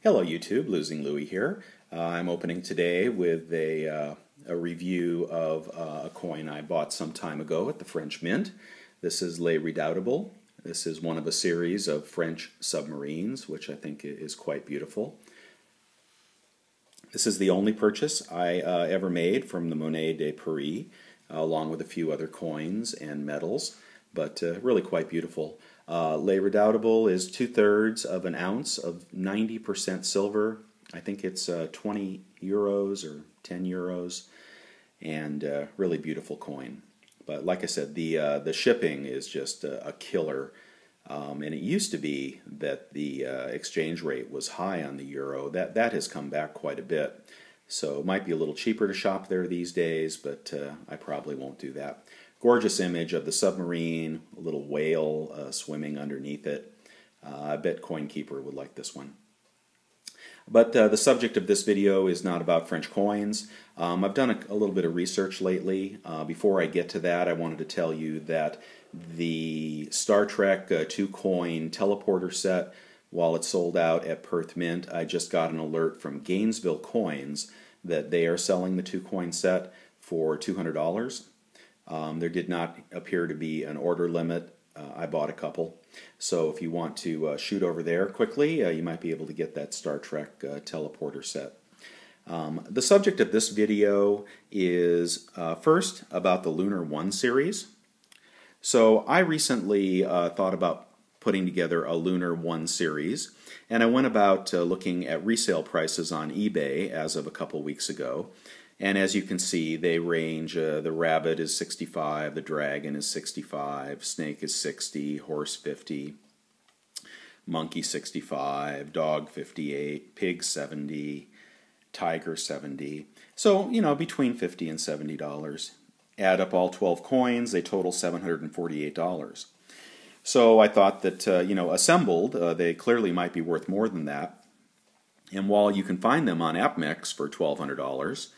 Hello YouTube, Losing Louie here. I'm opening today with a review of a coin I bought some time ago at the French Mint. This is Le Redoutable. This is one of a series of French submarines, which I think is quite beautiful. This is the only purchase I ever made from the Monnaie de Paris, along with a few other coins and medals, but really quite beautiful. Le Redoutable is 2/3 of an ounce of 90% silver. I think it's 20 euros or 10 euros, and really beautiful coin. But like I said, the shipping is just a killer. And it used to be that the exchange rate was high on the euro. That has come back quite a bit. So it might be a little cheaper to shop there these days, but I probably won't do that. Gorgeous image of the submarine, a little whale swimming underneath it. I bet CoinKeeper would like this one. But the subject of this video is not about French coins. I've done a little bit of research lately. Before I get to that, I wanted to tell you that the Star Trek 2-coin teleporter set, while it's sold out at Perth Mint, I just got an alert from Gainesville Coins that they are selling the 2-coin set for $200. There did not appear to be an order limit. I bought a couple. So if you want to shoot over there quickly, you might be able to get that Star Trek teleporter set. The subject of this video is first about the Lunar 1 series. So I recently thought about putting together a Lunar 1 series, and I went about looking at resale prices on eBay as of a couple weeks ago. And as you can see, they range, the rabbit is 65, the dragon is 65, snake is 60, horse 50, monkey 65, dog 58, pig 70, tiger 70. So, you know, between $50 and $70. Add up all 12 coins, they total $748. So I thought that, you know, assembled, they clearly might be worth more than that. And while you can find them on AppMex for $1,200,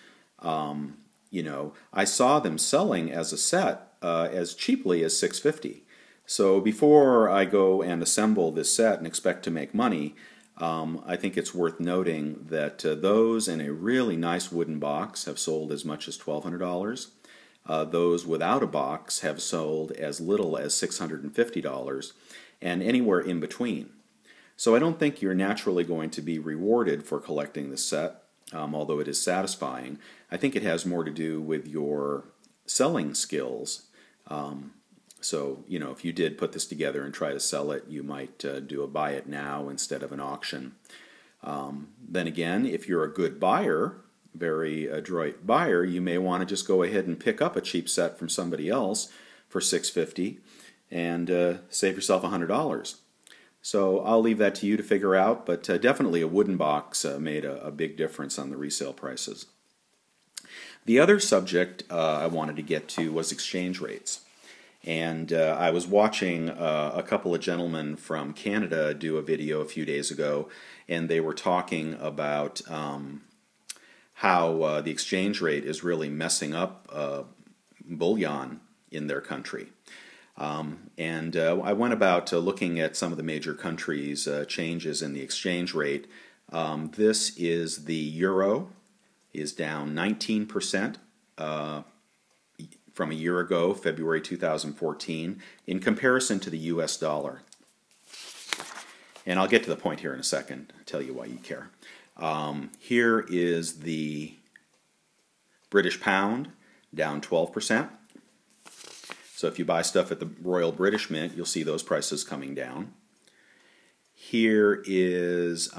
you know, I saw them selling as a set as cheaply as $650. So before I go and assemble this set and expect to make money, I think it's worth noting that those in a really nice wooden box have sold as much as $1,200. Those without a box have sold as little as $650, and anywhere in between. So I don't think you're naturally going to be rewarded for collecting this set. Although it is satisfying. I think it has more to do with your selling skills. So, you know, if you did put this together and try to sell it, you might do a buy it now instead of an auction. Then again, if you're a good buyer, very adroit buyer, you may want to just go ahead and pick up a cheap set from somebody else for $650 and save yourself $100. So I'll leave that to you to figure out, but definitely a wooden box made a big difference on the resale prices. The other subject I wanted to get to was exchange rates. And I was watching a couple of gentlemen from Canada do a video a few days ago, and they were talking about how the exchange rate is really messing up bullion in their country. And I went about looking at some of the major countries' changes in the exchange rate. This is the euro is down 19% from a year ago, February 2014, in comparison to the US dollar. And I'll get to the point here in a second, tell you why you care. Here is the British pound, down 12%. So if you buy stuff at the Royal British Mint, you'll see those prices coming down. Here is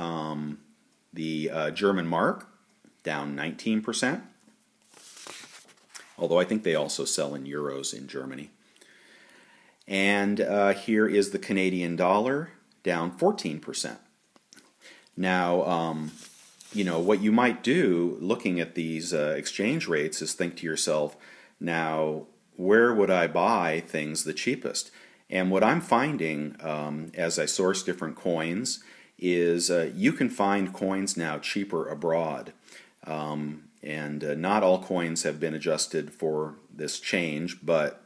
the German mark, down 19%. Although I think they also sell in euros in Germany. And here is the Canadian dollar, down 14%. Now, you know, what you might do looking at these exchange rates is think to yourself, now, where would I buy things the cheapest? And what I'm finding as I source different coins is you can find coins now cheaper abroad. And not all coins have been adjusted for this change, but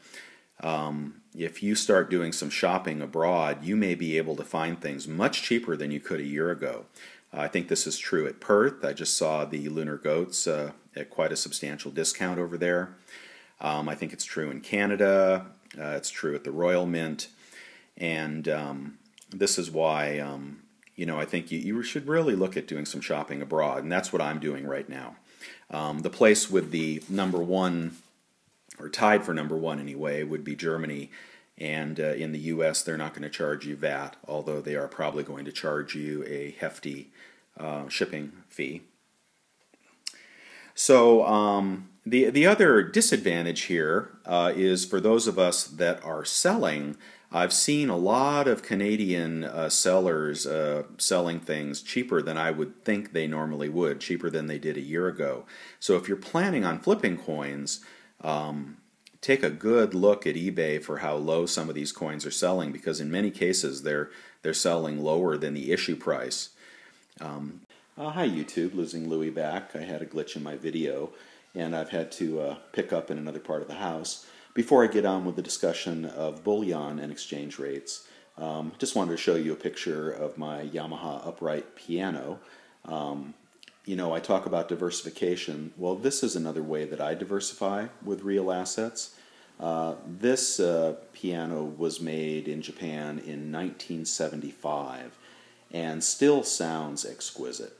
if you start doing some shopping abroad, you may be able to find things much cheaper than you could a year ago. I think this is true at Perth. I just saw the Lunar goats at quite a substantial discount over there. I think it's true in Canada. It's true at the Royal Mint. And this is why, I think you should really look at doing some shopping abroad. And that's what I'm doing right now. The place with the number one, or tied for number one anyway, would be Germany. And in the U.S., they're not going to charge you VAT, although they are probably going to charge you a hefty shipping fee. So the other disadvantage here is for those of us that are selling. I've seen a lot of Canadian sellers selling things cheaper than I would think they normally would, cheaper than they did a year ago. So if you're planning on flipping coins, take a good look at eBay for how low some of these coins are selling, because in many cases they're selling lower than the issue price. Hi YouTube, Losing Louie back. I had a glitch in my video and I've had to pick up in another part of the house. Before I get on with the discussion of bullion and exchange rates, just wanted to show you a picture of my Yamaha upright piano. I talk about diversification. Well, this is another way that I diversify with real assets. This piano was made in Japan in 1975 and still sounds exquisite.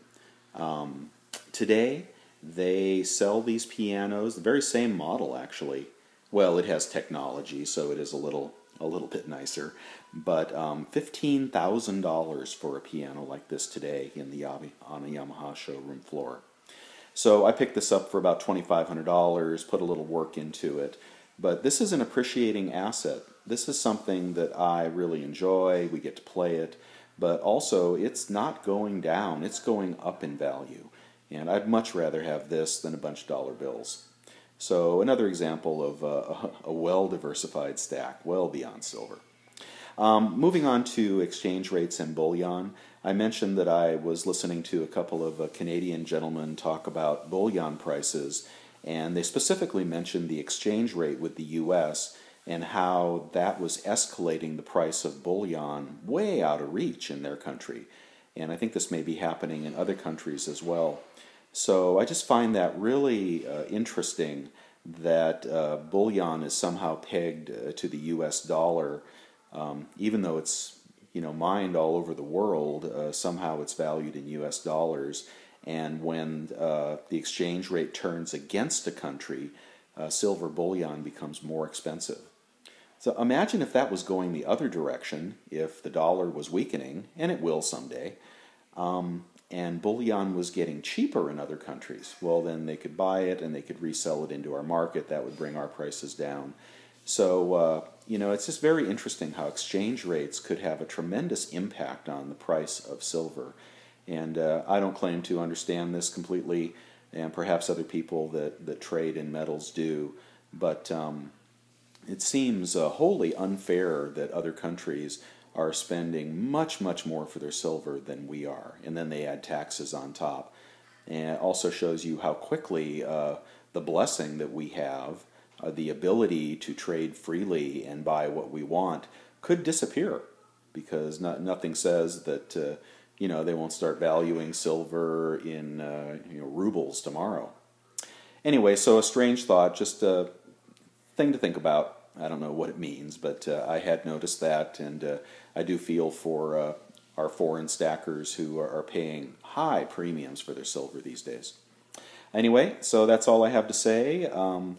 Today, they sell these pianos, the very same model actually. Well, it has technology, so it is a little bit nicer, but $15,000 for a piano like this today on a Yamaha showroom floor. So I picked this up for about $2,500, put a little work into it, but this is an appreciating asset. This is something that I really enjoy. We get to play it, but also it's not going down, it's going up in value, and I'd much rather have this than a bunch of dollar bills. So another example of a well-diversified stack, well beyond silver. Moving on to exchange rates and bullion, I mentioned that I was listening to a couple of Canadian gentlemen talk about bullion prices, and they specifically mentioned the exchange rate with the U.S. and how that was escalating the price of bullion way out of reach in their country. And I think this may be happening in other countries as well. So I just find that really interesting that bullion is somehow pegged to the U.S. dollar, even though it's mined all over the world. Somehow it's valued in U.S. dollars, and when the exchange rate turns against a country, silver bullion becomes more expensive. So imagine if that was going the other direction, if the dollar was weakening, and it will someday. And bullion was getting cheaper in other countries. Well, then they could buy it and they could resell it into our market. That would bring our prices down. So, it's just very interesting how exchange rates could have a tremendous impact on the price of silver. And I don't claim to understand this completely, and perhaps other people that trade in metals do, but it seems wholly unfair that other countries are spending much, much more for their silver than we are, and then they add taxes on top. And it also shows you how quickly the blessing that we have, the ability to trade freely and buy what we want, could disappear, because nothing says that they won't start valuing silver in rubles tomorrow. Anyway, so a strange thought, just a thing to think about. I don't know what it means, but I had noticed that, and I do feel for our foreign stackers who are paying high premiums for their silver these days. Anyway, so that's all I have to say.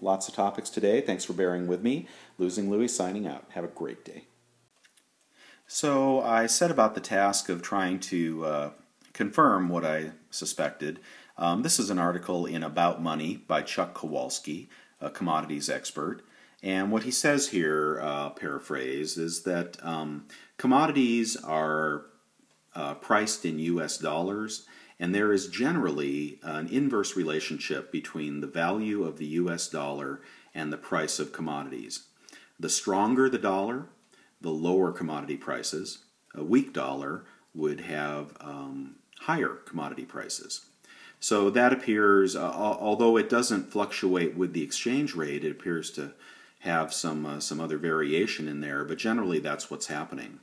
Lots of topics today. Thanks for bearing with me. Losing Louie signing out. Have a great day. So I set about the task of trying to confirm what I suspected. This is an article in About Money by Chuck Kowalski, a commodities expert. And what he says here, paraphrase, is that commodities are priced in U.S. dollars, and there is generally an inverse relationship between the value of the U.S. dollar and the price of commodities. The stronger the dollar, the lower commodity prices. A weak dollar would have higher commodity prices. So that appears, although it doesn't fluctuate with the exchange rate, it appears to have some other variation in there, but generally that's what's happening.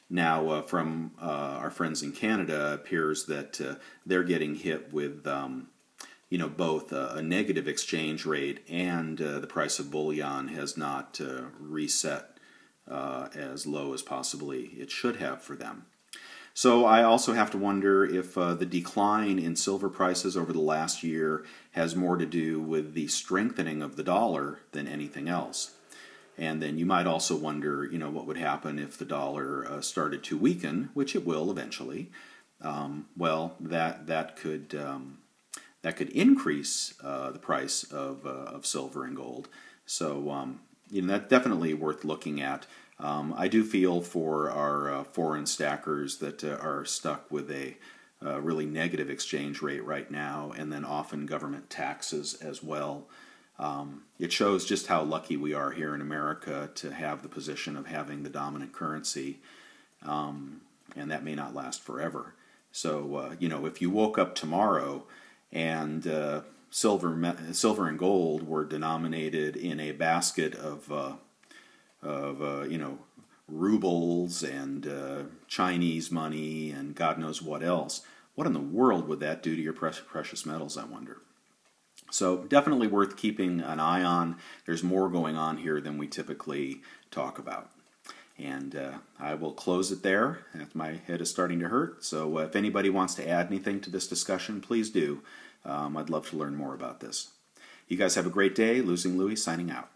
Now, from our friends in Canada, it appears that they're getting hit with both a negative exchange rate and the price of bullion has not reset as low as possibly it should have for them. So I also have to wonder if the decline in silver prices over the last year has more to do with the strengthening of the dollar than anything else. And then you might also wonder, what would happen if the dollar started to weaken, which it will eventually. Well, that could increase the price of silver and gold. So that's definitely worth looking at. I do feel for our foreign stackers that are stuck with a really negative exchange rate right now, and then often government taxes as well. It shows just how lucky we are here in America to have the position of having the dominant currency, and that may not last forever. So, if you woke up tomorrow and silver and gold were denominated in a basket of rubles and Chinese money and God knows what else, what in the world would that do to your precious metals, I wonder? So definitely worth keeping an eye on. There's more going on here than we typically talk about. And I will close it there. My head is starting to hurt. So if anybody wants to add anything to this discussion, please do. I'd love to learn more about this. You guys have a great day. Losing Louis signing out.